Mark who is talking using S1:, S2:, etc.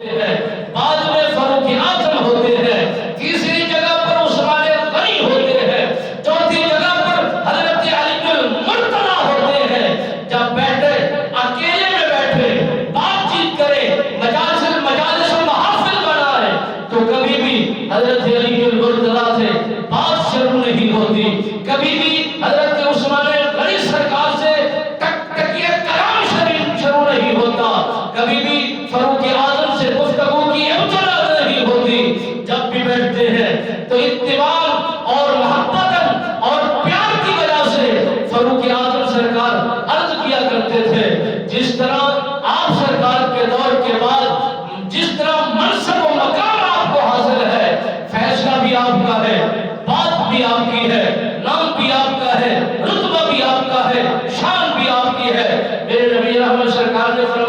S1: بعد میں فاروق اعظم ہوتے ہیں، تیسری جگہ پر عثمان غنی ہوتے ہیں، چوتھی جگہ پر حضرت علی المرتضیٰ ہوتے ہیں۔ جب بیٹھے اکیلے میں بیٹھے بات چیت کرے، مجالس و محافل بنائے تو کبھی بھی حضرت علی المرتضیٰ سے بات شروع نہیں ہوتی، کبھی بھی حضرت عثمان غنی سرکار سے تکیہ کلام شروع نہیں ہوتا، کبھی بھی فاروق اعظم سے گفتگو کی ابتدا نہیں ہوتی۔ جب بھی بیٹھتے ہیں تو اتباع اور محبت اور پیار کی وجہ سے فاروق اعظم سرکار عرض کیا کرتے تھے، جس طرح آپ سرکار کے دور کے بعد جس طرح منصب و مقام آپ کو حاصل ہے، فیصلہ بھی آپ کا ہے، بات بھی آپ کی ہے، نام بھی آپ کا ہے، رتبہ بھی آپ کا ہے، شان بھی آپ کی ہے۔ میرے نبی رحمت سرکار نے فرمایا